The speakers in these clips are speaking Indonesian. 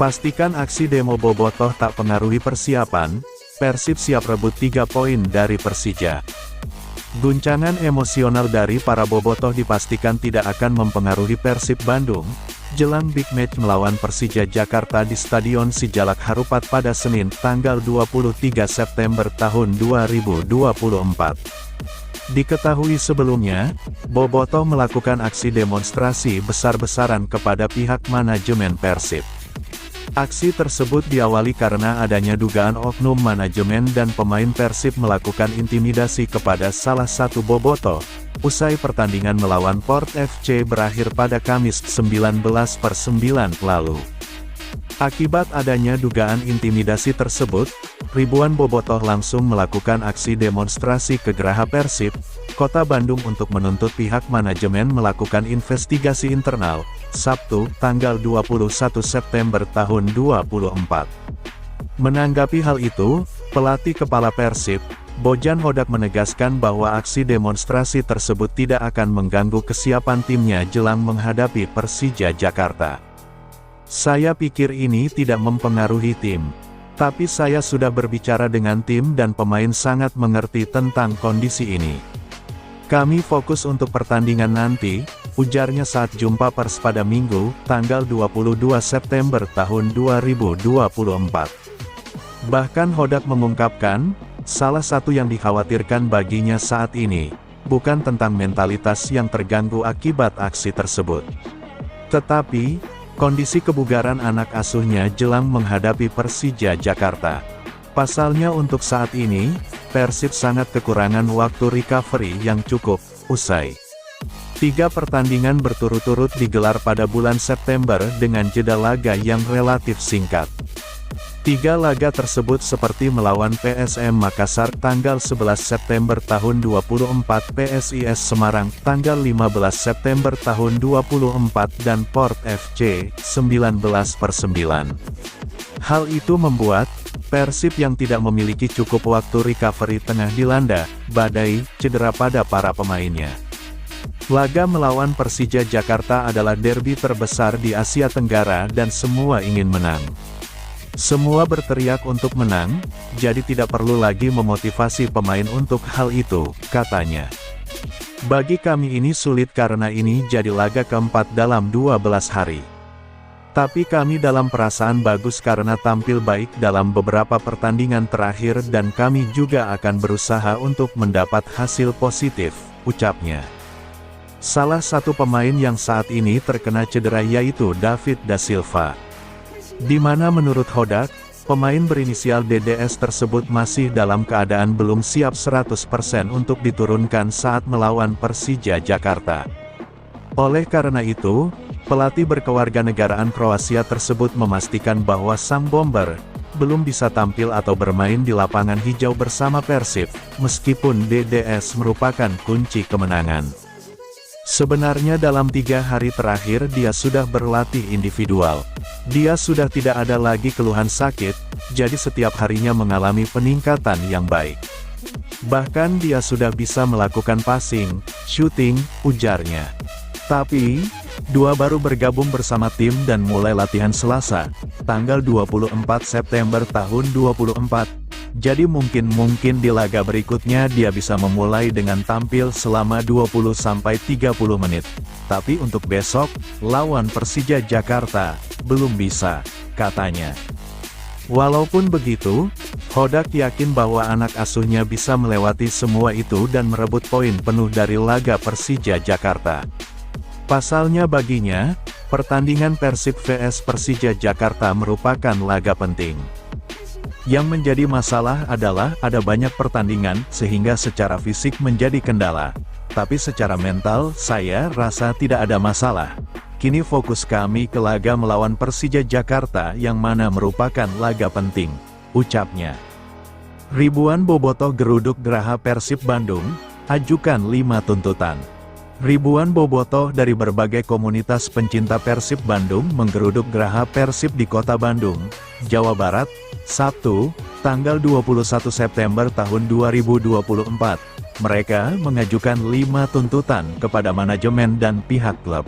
Pastikan aksi demo Bobotoh tak pengaruhi persiapan, Persib siap rebut 3 poin dari Persija. Guncangan emosional dari para Bobotoh dipastikan tidak akan mempengaruhi Persib Bandung, jelang big match melawan Persija Jakarta di Stadion Sijalak Harupat pada Senin, tanggal 23 September tahun 2024. Diketahui sebelumnya, Bobotoh melakukan aksi demonstrasi besar-besaran kepada pihak manajemen Persib. Aksi tersebut diawali karena adanya dugaan oknum manajemen dan pemain Persib melakukan intimidasi kepada salah satu Bobotoh, usai pertandingan melawan Port FC berakhir pada Kamis 19/9 lalu. Akibat adanya dugaan intimidasi tersebut, ribuan Bobotoh langsung melakukan aksi demonstrasi ke Geraha Persib, Kota Bandung untuk menuntut pihak manajemen melakukan investigasi internal, Sabtu, tanggal 21 September tahun 2024. Menanggapi hal itu, pelatih kepala Persib, Bojan Hodak menegaskan bahwa aksi demonstrasi tersebut tidak akan mengganggu kesiapan timnya jelang menghadapi Persija Jakarta. Saya pikir ini tidak mempengaruhi tim. Tapi saya sudah berbicara dengan tim dan pemain sangat mengerti tentang kondisi ini. Kami fokus untuk pertandingan nanti, ujarnya saat jumpa pers pada Minggu, tanggal 22 September tahun 2024. Bahkan Hodak mengungkapkan, salah satu yang dikhawatirkan baginya saat ini, bukan tentang mentalitas yang terganggu akibat aksi tersebut. Tetapi, kondisi kebugaran anak asuhnya jelang menghadapi Persija Jakarta. Pasalnya untuk saat ini, Persib sangat kekurangan waktu recovery yang cukup, usai 3 pertandingan berturut-turut digelar pada bulan September dengan jeda laga yang relatif singkat. 3 laga tersebut seperti melawan PSM Makassar tanggal 11 September tahun 24, PSIS Semarang tanggal 15 September tahun 24 dan Port FC 19/9. Hal itu membuat Persib yang tidak memiliki cukup waktu recovery tengah dilanda badai cedera pada para pemainnya. Laga melawan Persija Jakarta adalah derby terbesar di Asia Tenggara dan semua ingin menang. Semua berteriak untuk menang, jadi tidak perlu lagi memotivasi pemain untuk hal itu, katanya. Bagi kami ini sulit karena ini jadi laga keempat dalam 12 hari. Tapi kami dalam perasaan bagus karena tampil baik dalam beberapa pertandingan terakhir dan kami juga akan berusaha untuk mendapat hasil positif, ucapnya. Salah satu pemain yang saat ini terkena cedera yaitu David da Silva. Di mana menurut Hodak, pemain berinisial DDS tersebut masih dalam keadaan belum siap 100% untuk diturunkan saat melawan Persija Jakarta. Oleh karena itu, pelatih berkewarganegaraan Kroasia tersebut memastikan bahwa sang bomber belum bisa tampil atau bermain di lapangan hijau bersama Persib, meskipun DDS merupakan kunci kemenangan. Sebenarnya dalam 3 hari terakhir dia sudah berlatih individual. Dia sudah tidak ada lagi keluhan sakit, jadi setiap harinya mengalami peningkatan yang baik. Bahkan dia sudah bisa melakukan passing, shooting, ujarnya. Tapi, dua baru bergabung bersama tim dan mulai latihan Selasa, tanggal 24 September tahun 2024. Jadi mungkin di laga berikutnya dia bisa memulai dengan tampil selama 20-30 menit. Tapi untuk besok, lawan Persija Jakarta, belum bisa, katanya. Walaupun begitu, Hodak yakin bahwa anak asuhnya bisa melewati semua itu dan merebut poin penuh dari laga Persija Jakarta. Pasalnya baginya, pertandingan Persib vs Persija Jakarta merupakan laga penting. Yang menjadi masalah adalah ada banyak pertandingan sehingga secara fisik menjadi kendala. Tapi secara mental, saya rasa tidak ada masalah. Kini fokus kami ke laga melawan Persija Jakarta yang mana merupakan laga penting, ucapnya. Ribuan bobotoh geruduk geraha Persib Bandung, ajukan 5 tuntutan. Ribuan bobotoh dari berbagai komunitas pencinta Persib Bandung menggeruduk geraha Persib di Kota Bandung, Jawa Barat, Sabtu, tanggal 21 September tahun 2024. Mereka mengajukan 5 tuntutan kepada manajemen dan pihak klub.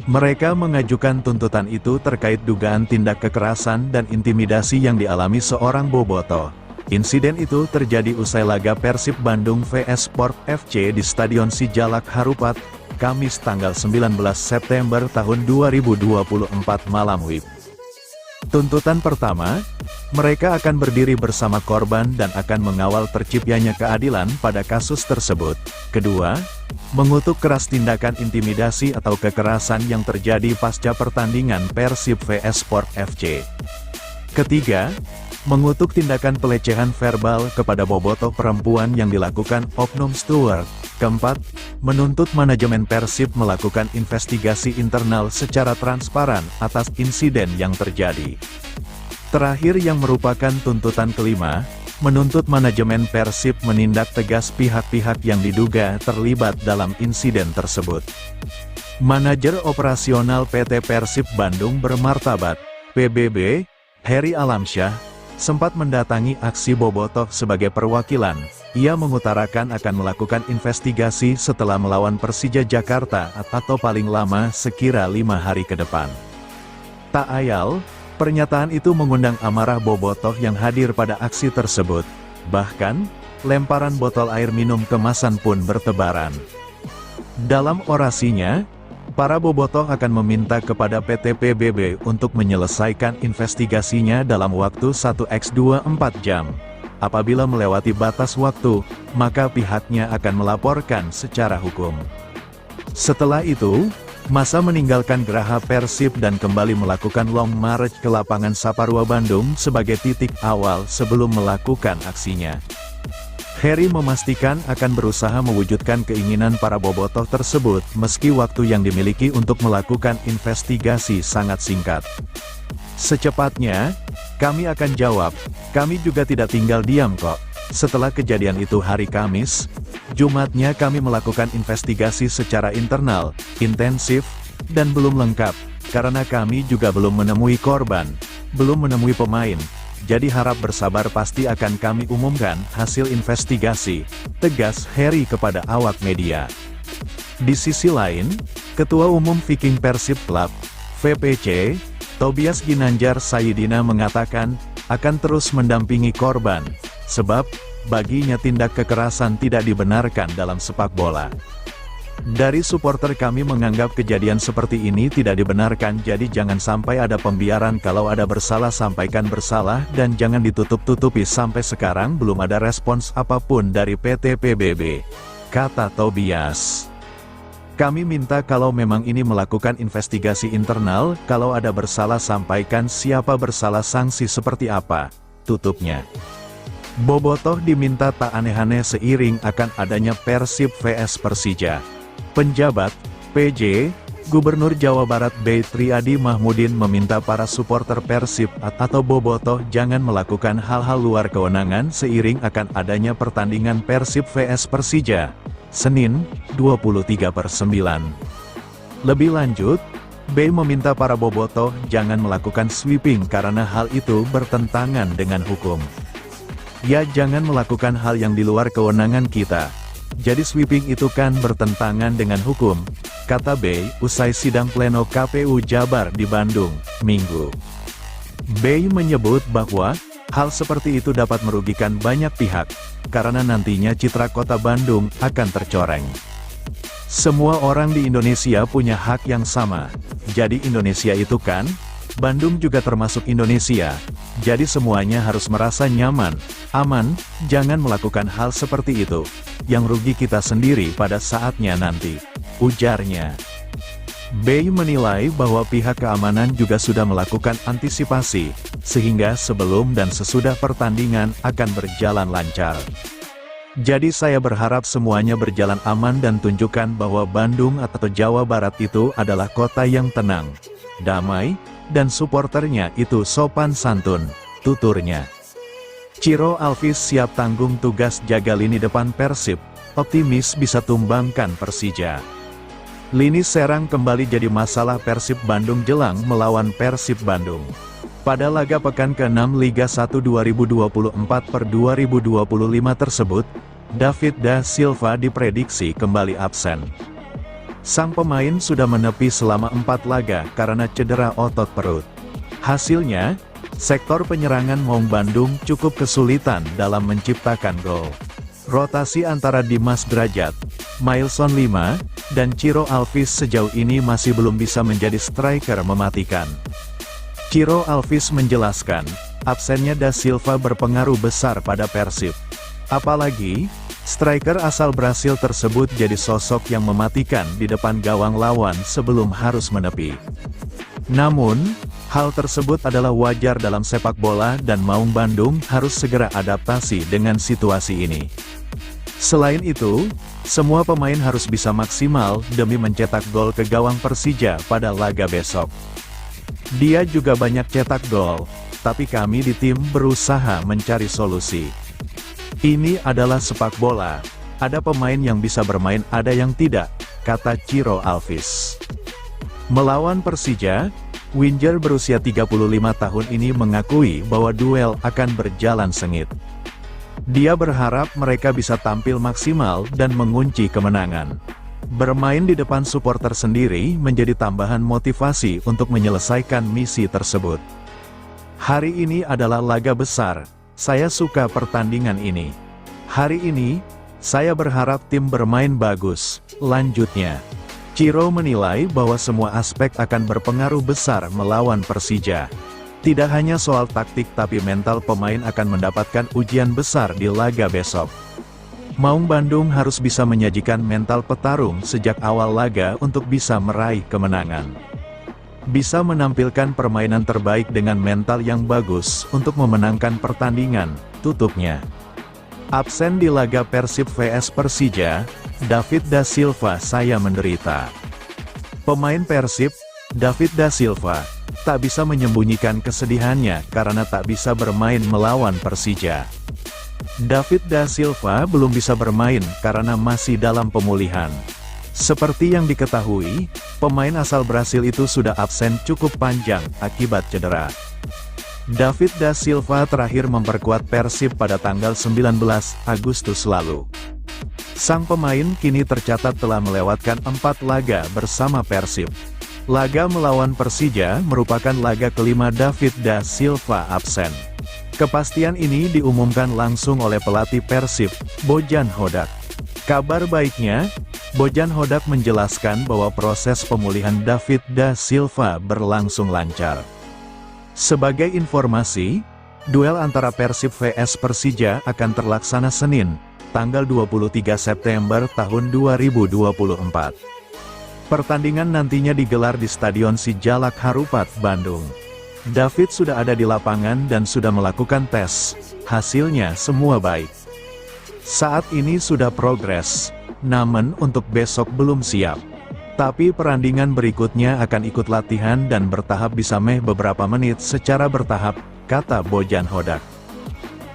Mereka mengajukan tuntutan itu terkait dugaan tindak kekerasan dan intimidasi yang dialami seorang bobotoh. Insiden itu terjadi usai laga Persib Bandung vs Sport FC di Stadion Sijalak Harupat, Kamis tanggal 19 September tahun 2024 malam WIB. Tuntutan pertama, mereka akan berdiri bersama korban dan akan mengawal terciptanya keadilan pada kasus tersebut. Kedua, mengutuk keras tindakan intimidasi atau kekerasan yang terjadi pasca pertandingan Persib vs Sport FC. Ketiga, mengutuk tindakan pelecehan verbal kepada bobotoh perempuan yang dilakukan oknum steward. Keempat, menuntut manajemen Persib melakukan investigasi internal secara transparan atas insiden yang terjadi. Terakhir yang merupakan tuntutan kelima, menuntut manajemen Persib menindak tegas pihak-pihak yang diduga terlibat dalam insiden tersebut. Manajer Operasional PT Persib Bandung Bermartabat, PBB, Heri Alamsyah, sempat mendatangi aksi bobotoh sebagai perwakilan. Ia mengutarakan akan melakukan investigasi setelah melawan Persija Jakarta atau paling lama sekira 5 hari ke depan. Tak ayal, pernyataan itu mengundang amarah bobotoh yang hadir pada aksi tersebut. Bahkan, lemparan botol air minum kemasan pun bertebaran. Dalam orasinya, para bobotoh akan meminta kepada PT PBB untuk menyelesaikan investigasinya dalam waktu 1x24 jam. Apabila melewati batas waktu, maka pihaknya akan melaporkan secara hukum. Setelah itu, massa meninggalkan geraha Persib dan kembali melakukan long march ke lapangan Saparua Bandung sebagai titik awal sebelum melakukan aksinya. Heri memastikan akan berusaha mewujudkan keinginan para bobotoh tersebut meski waktu yang dimiliki untuk melakukan investigasi sangat singkat. Secepatnya, kami akan jawab, kami juga tidak tinggal diam kok. Setelah kejadian itu hari Kamis, Jumatnya kami melakukan investigasi secara internal, intensif, dan belum lengkap, karena kami juga belum menemui korban, belum menemui pemain. Jadi harap bersabar, pasti akan kami umumkan hasil investigasi, tegas Heri kepada awak media. Di sisi lain, Ketua Umum Viking Persib Club, VPC, Tobias Ginanjar Sayidina mengatakan, akan terus mendampingi korban, sebab, baginya tindak kekerasan tidak dibenarkan dalam sepak bola. Dari supporter kami menganggap kejadian seperti ini tidak dibenarkan, jadi jangan sampai ada pembiaran. Kalau ada bersalah sampaikan bersalah dan jangan ditutup-tutupi. Sampai sekarang belum ada respons apapun dari PT PBB, kata Tobias. Kami minta kalau memang ini melakukan investigasi internal, kalau ada bersalah sampaikan siapa bersalah, sanksi seperti apa, tutupnya. Bobotoh diminta tak aneh-aneh seiring akan adanya Persib vs Persija. Penjabat, PJ, Gubernur Jawa Barat B. Triadi Mahmudin meminta para supporter Persib atau bobotoh jangan melakukan hal-hal luar kewenangan seiring akan adanya pertandingan Persib vs Persija, Senin, 23/9. Lebih lanjut, B meminta para bobotoh jangan melakukan sweeping karena hal itu bertentangan dengan hukum. Ya, jangan melakukan hal yang di luar kewenangan kita. Jadi sweeping itu kan bertentangan dengan hukum, kata B, usai sidang pleno KPU Jabar di Bandung, Minggu. B menyebut bahwa, hal seperti itu dapat merugikan banyak pihak, karena nantinya citra kota Bandung akan tercoreng. Semua orang di Indonesia punya hak yang sama, jadi Indonesia itu kan, Bandung juga termasuk Indonesia, jadi semuanya harus merasa nyaman, aman, jangan melakukan hal seperti itu, yang rugi kita sendiri pada saatnya nanti, ujarnya. Bay menilai bahwa pihak keamanan juga sudah melakukan antisipasi, sehingga sebelum dan sesudah pertandingan akan berjalan lancar. Jadi saya berharap semuanya berjalan aman dan tunjukkan bahwa Bandung atau Jawa Barat itu adalah kota yang tenang, damai, dan suporternya itu sopan santun, tuturnya. Ciro Alvis siap tanggung tugas jaga lini depan Persib, optimis bisa tumbangkan Persija. Lini serang kembali jadi masalah Persib Bandung jelang melawan Persib Bandung. Pada laga pekan ke-6 Liga 1 2024/2025 tersebut, David da Silva diprediksi kembali absen. Sang pemain sudah menepi selama 4 laga karena cedera otot perut. Hasilnya, sektor penyerangan Maung Bandung cukup kesulitan dalam menciptakan gol. Rotasi antara Dimas Drajat, Mailson 5, dan Ciro Alvis sejauh ini masih belum bisa menjadi striker mematikan. Ciro Alvis menjelaskan, absennya da Silva berpengaruh besar pada Persib. Apalagi, striker asal Brasil tersebut jadi sosok yang mematikan di depan gawang lawan sebelum harus menepi. Namun, hal tersebut adalah wajar dalam sepak bola dan Maung Bandung harus segera adaptasi dengan situasi ini. Selain itu, semua pemain harus bisa maksimal demi mencetak gol ke gawang Persija pada laga besok. Dia juga banyak cetak gol, tapi kami di tim berusaha mencari solusi. Ini adalah sepak bola, ada pemain yang bisa bermain ada yang tidak, kata Ciro Alvis. Melawan Persija, winger berusia 35 tahun ini mengakui bahwa duel akan berjalan sengit. Dia berharap mereka bisa tampil maksimal dan mengunci kemenangan. Bermain di depan supporter sendiri menjadi tambahan motivasi untuk menyelesaikan misi tersebut. Hari ini adalah laga besar, saya suka pertandingan ini. Hari ini, saya berharap tim bermain bagus, lanjutnya. Ciro menilai bahwa semua aspek akan berpengaruh besar melawan Persija. Tidak hanya soal taktik tapi mental pemain akan mendapatkan ujian besar di laga besok. Maung Bandung harus bisa menyajikan mental petarung sejak awal laga untuk bisa meraih kemenangan. Bisa menampilkan permainan terbaik dengan mental yang bagus untuk memenangkan pertandingan, tutupnya. Absen di laga Persib vs Persija, David da Silva saya menderita. Pemain Persib, David da Silva, tak bisa menyembunyikan kesedihannya karena tak bisa bermain melawan Persija. David da Silva belum bisa bermain karena masih dalam pemulihan. Seperti yang diketahui, pemain asal Brasil itu sudah absen cukup panjang akibat cedera. David da Silva terakhir memperkuat Persib pada tanggal 19 Agustus lalu. Sang pemain kini tercatat telah melewatkan 4 laga bersama Persib. Laga melawan Persija merupakan laga kelima David da Silva absen. Kepastian ini diumumkan langsung oleh pelatih Persib, Bojan Hodak. Kabar baiknya, Bojan Hodak menjelaskan bahwa proses pemulihan David da Silva berlangsung lancar. Sebagai informasi, duel antara Persib vs Persija akan terlaksana Senin, tanggal 23 September tahun 2024. Pertandingan nantinya digelar di Stadion Sijalak Harupat, Bandung. David sudah ada di lapangan dan sudah melakukan tes, hasilnya semua baik. Saat ini sudah progres, namun untuk besok belum siap. Tapi perandingan berikutnya akan ikut latihan dan bertahap bisa beberapa menit secara bertahap, kata Bojan Hodak.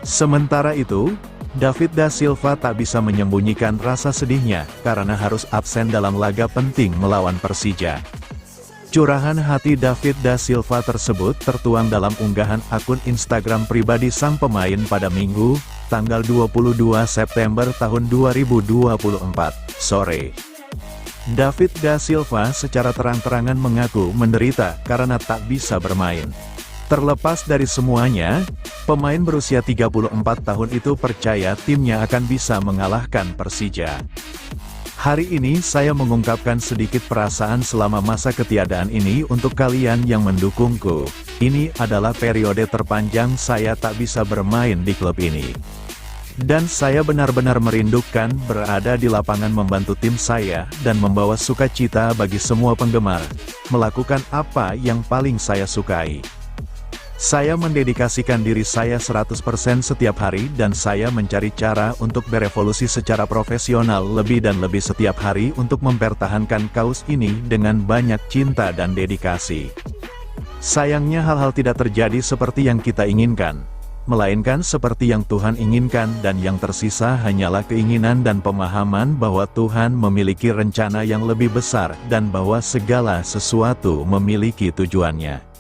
Sementara itu, David da Silva tak bisa menyembunyikan rasa sedihnya karena harus absen dalam laga penting melawan Persija. Curahan hati David da Silva tersebut tertuang dalam unggahan akun Instagram pribadi sang pemain pada Minggu, tanggal 22 September tahun 2024, sore. David da Silva secara terang-terangan mengaku menderita karena tak bisa bermain. Terlepas dari semuanya, pemain berusia 34 tahun itu percaya timnya akan bisa mengalahkan Persija. Hari ini saya mengungkapkan sedikit perasaan selama masa ketiadaan ini untuk kalian yang mendukungku. Ini adalah periode terpanjang saya tak bisa bermain di klub ini. Dan saya benar-benar merindukan berada di lapangan membantu tim saya dan membawa sukacita bagi semua penggemar, melakukan apa yang paling saya sukai. Saya mendedikasikan diri saya 100% setiap hari dan saya mencari cara untuk berevolusi secara profesional lebih dan lebih setiap hari untuk mempertahankan kaus ini dengan banyak cinta dan dedikasi. Sayangnya hal-hal tidak terjadi seperti yang kita inginkan, melainkan seperti yang Tuhan inginkan, dan yang tersisa hanyalah keinginan dan pemahaman bahwa Tuhan memiliki rencana yang lebih besar dan bahwa segala sesuatu memiliki tujuannya.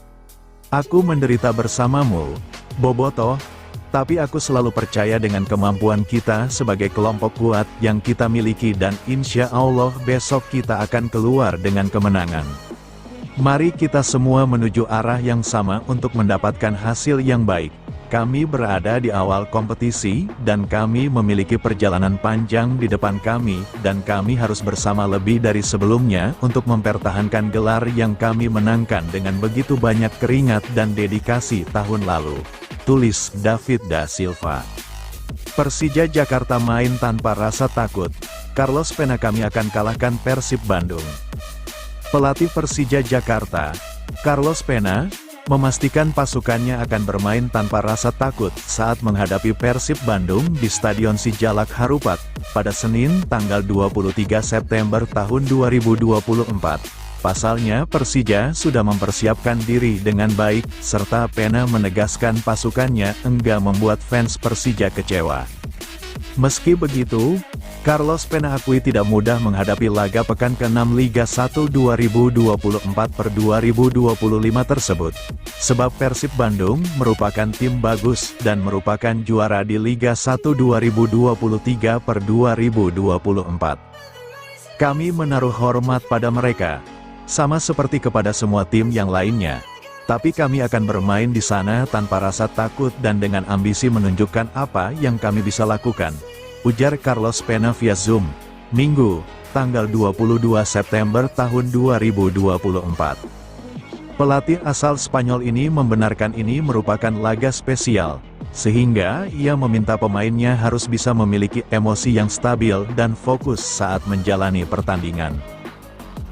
Aku menderita bersamamu, Bobotoh, tapi aku selalu percaya dengan kemampuan kita sebagai kelompok kuat yang kita miliki dan insya Allah besok kita akan keluar dengan kemenangan. Mari kita semua menuju arah yang sama untuk mendapatkan hasil yang baik. Kami berada di awal kompetisi, dan kami memiliki perjalanan panjang di depan kami, dan kami harus bersama lebih dari sebelumnya untuk mempertahankan gelar yang kami menangkan dengan begitu banyak keringat dan dedikasi tahun lalu. Tulis David da Silva. Persija Jakarta main tanpa rasa takut. Carlos Pena, kami akan kalahkan Persib Bandung. Pelatih Persija Jakarta, Carlos Pena, memastikan pasukannya akan bermain tanpa rasa takut saat menghadapi Persib Bandung di Stadion Sijalak Harupat, pada Senin tanggal 23 September tahun 2024. Pasalnya Persija sudah mempersiapkan diri dengan baik, serta Pena menegaskan pasukannya enggak membuat fans Persija kecewa. Meski begitu, Carlos Pena akui tidak mudah menghadapi laga pekan ke-6 Liga 1 2024/2025 tersebut, sebab Persib Bandung merupakan tim bagus dan merupakan juara di Liga 1 2023/2024. Kami menaruh hormat pada mereka, sama seperti kepada semua tim yang lainnya. Tapi kami akan bermain di sana tanpa rasa takut dan dengan ambisi menunjukkan apa yang kami bisa lakukan, ujar Carlos Pena via Zoom, Minggu, tanggal 22 September tahun 2024. Pelatih asal Spanyol ini membenarkan ini merupakan laga spesial, sehingga ia meminta pemainnya harus bisa memiliki emosi yang stabil dan fokus saat menjalani pertandingan.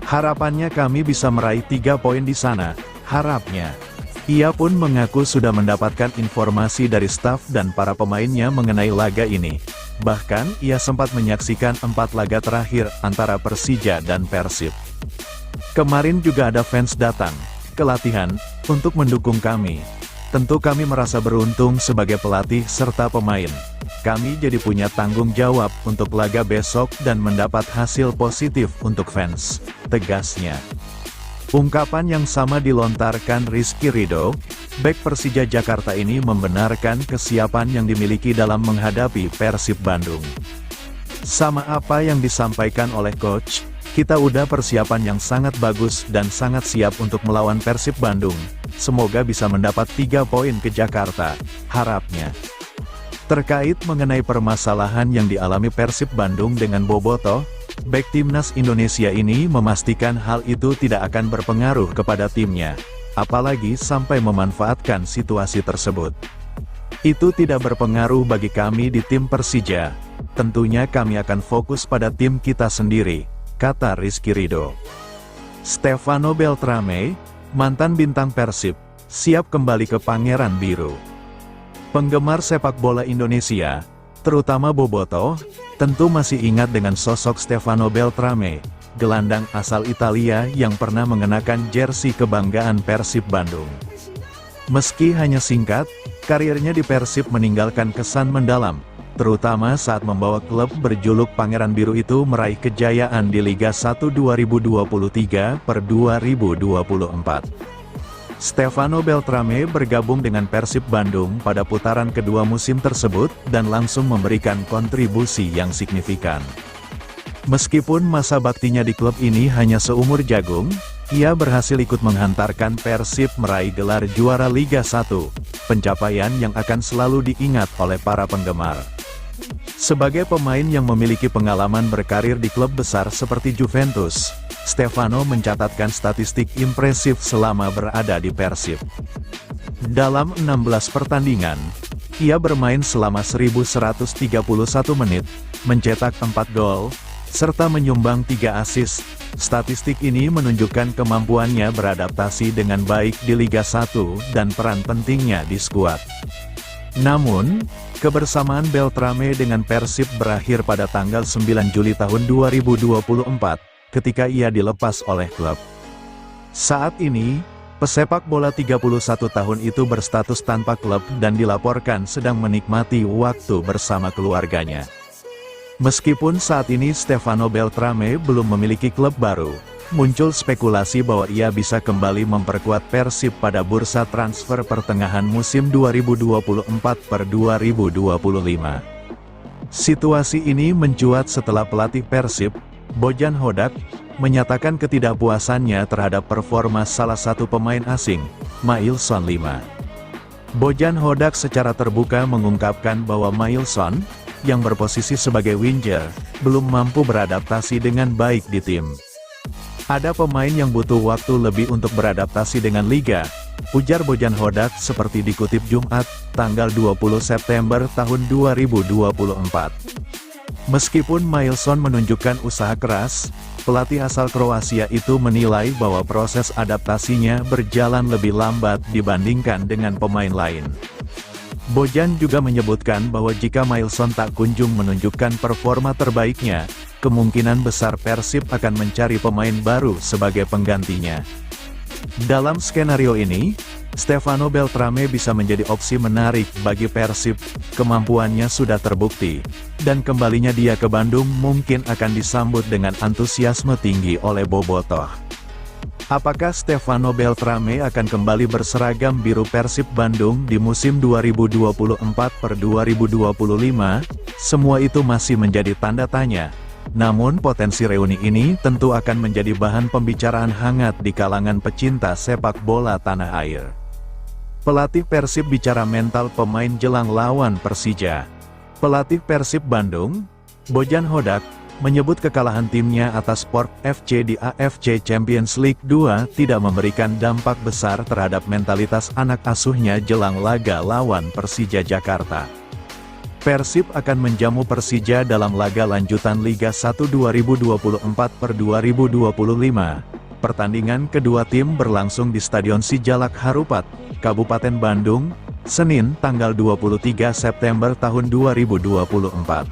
Harapannya kami bisa meraih 3 poin di sana, harapnya. Ia pun mengaku sudah mendapatkan informasi dari staf dan para pemainnya mengenai laga ini. Bahkan, ia sempat menyaksikan 4 laga terakhir antara Persija dan Persib. Kemarin juga ada fans datang ke latihan untuk mendukung kami. Tentu kami merasa beruntung sebagai pelatih serta pemain. Kami jadi punya tanggung jawab untuk laga besok dan mendapat hasil positif untuk fans, tegasnya. Ungkapan yang sama dilontarkan Rizky Ridho, bek Persija Jakarta ini membenarkan kesiapan yang dimiliki dalam menghadapi Persib Bandung. Sama apa yang disampaikan oleh coach, kita udah persiapan yang sangat bagus dan sangat siap untuk melawan Persib Bandung. Semoga bisa mendapat 3 poin ke Jakarta, harapnya. Terkait mengenai permasalahan yang dialami Persib Bandung dengan Bobotoh, bek timnas Indonesia ini memastikan hal itu tidak akan berpengaruh kepada timnya, apalagi sampai memanfaatkan situasi tersebut. Itu tidak berpengaruh bagi kami di tim Persija, tentunya kami akan fokus pada tim kita sendiri, kata Rizky Ridho. Stefano Beltrame, mantan bintang Persib, siap kembali ke Pangeran Biru. Penggemar sepak bola Indonesia, terutama Bobotoh, tentu masih ingat dengan sosok Stefano Beltrame, gelandang asal Italia yang pernah mengenakan jersey kebanggaan Persib Bandung. Meski hanya singkat, karirnya di Persib meninggalkan kesan mendalam, terutama saat membawa klub berjuluk Pangeran Biru itu meraih kejayaan di Liga 1 2023/2024. Stefano Beltrame bergabung dengan Persib Bandung pada putaran kedua musim tersebut dan langsung memberikan kontribusi yang signifikan. Meskipun masa baktinya di klub ini hanya seumur jagung, ia berhasil ikut menghantarkan Persib meraih gelar juara Liga 1, pencapaian yang akan selalu diingat oleh para penggemar. Sebagai pemain yang memiliki pengalaman berkarir di klub besar seperti Juventus, Stefano mencatatkan statistik impresif selama berada di Persib. Dalam 16 pertandingan, Ia bermain selama 1131 menit, mencetak 4 gol, serta menyumbang 3 assist. Statistik ini menunjukkan kemampuannya beradaptasi dengan baik di Liga 1 dan peran pentingnya di skuad. Namun, kebersamaan Beltrame dengan Persib berakhir pada tanggal 9 Juli tahun 2024, ketika ia dilepas oleh klub. Saat ini, pesepak bola 31 tahun itu berstatus tanpa klub dan dilaporkan sedang menikmati waktu bersama keluarganya. Meskipun saat ini Stefano Beltrame belum memiliki klub baru, muncul spekulasi bahwa ia bisa kembali memperkuat Persib pada bursa transfer pertengahan musim 2024/2025. Situasi ini mencuat setelah pelatih Persib, Bojan Hodak, menyatakan ketidakpuasannya terhadap performa salah satu pemain asing, Mailson V. Bojan Hodak secara terbuka mengungkapkan bahwa Mailson, yang berposisi sebagai winger, belum mampu beradaptasi dengan baik di tim. Ada pemain yang butuh waktu lebih untuk beradaptasi dengan Liga, ujar Bojan Hodak seperti dikutip Jumat, tanggal 20 September tahun 2024. Meskipun Mailson menunjukkan usaha keras, pelatih asal Kroasia itu menilai bahwa proses adaptasinya berjalan lebih lambat dibandingkan dengan pemain lain. Bojan juga menyebutkan bahwa jika Mailson tak kunjung menunjukkan performa terbaiknya, kemungkinan besar Persib akan mencari pemain baru sebagai penggantinya. Dalam skenario ini, Stefano Beltrame bisa menjadi opsi menarik bagi Persib. Kemampuannya sudah terbukti, dan kembalinya dia ke Bandung mungkin akan disambut dengan antusiasme tinggi oleh bobotoh. Apakah Stefano Beltrame akan kembali berseragam biru Persib Bandung di musim 2024/2025? Semua itu masih menjadi tanda tanya. Namun potensi reuni ini tentu akan menjadi bahan pembicaraan hangat di kalangan pecinta sepak bola tanah air. Pelatih Persib bicara mental pemain jelang lawan Persija. Pelatih Persib Bandung, Bojan Hodak, menyebut kekalahan timnya atas Sport FC di AFC Champions League 2 tidak memberikan dampak besar terhadap mentalitas anak asuhnya jelang laga lawan Persija Jakarta. Persib akan menjamu Persija dalam laga lanjutan Liga 1 2024/2025. Pertandingan kedua tim berlangsung di Stadion Sijalak Harupat, Kabupaten Bandung, Senin tanggal 23 September tahun 2024.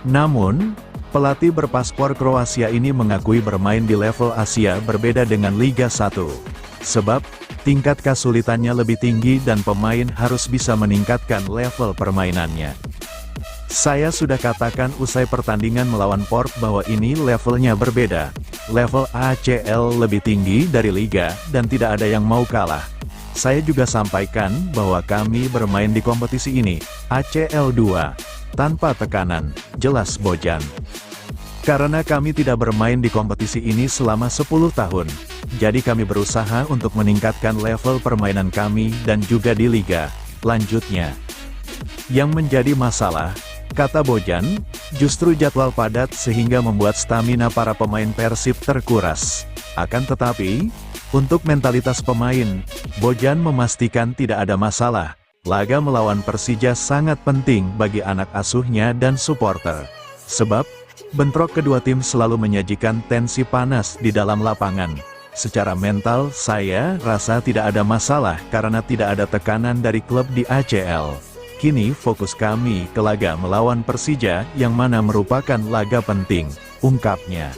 Namun, pelatih berpaspor Kroasia ini mengakui bermain di level Asia berbeda dengan Liga 1. Sebab, tingkat kesulitannya lebih tinggi dan pemain harus bisa meningkatkan level permainannya. Saya sudah katakan usai pertandingan melawan Port bahwa ini levelnya berbeda. Level ACL lebih tinggi dari Liga, dan tidak ada yang mau kalah. Saya juga sampaikan bahwa kami bermain di kompetisi ini, ACL 2, tanpa tekanan, jelas Bojan. Karena kami tidak bermain di kompetisi ini selama 10 tahun, jadi kami berusaha untuk meningkatkan level permainan kami dan juga di Liga, lanjutnya. Yang menjadi masalah, kata Bojan, justru jadwal padat sehingga membuat stamina para pemain Persib terkuras. Akan tetapi, untuk mentalitas pemain, Bojan memastikan tidak ada masalah. Laga melawan Persija sangat penting bagi anak asuhnya dan supporter. Sebab, bentrok kedua tim selalu menyajikan tensi panas di dalam lapangan. Secara mental, saya rasa tidak ada masalah karena tidak ada tekanan dari klub di ACL. Kini fokus kami ke laga melawan Persija yang mana merupakan laga penting, ungkapnya.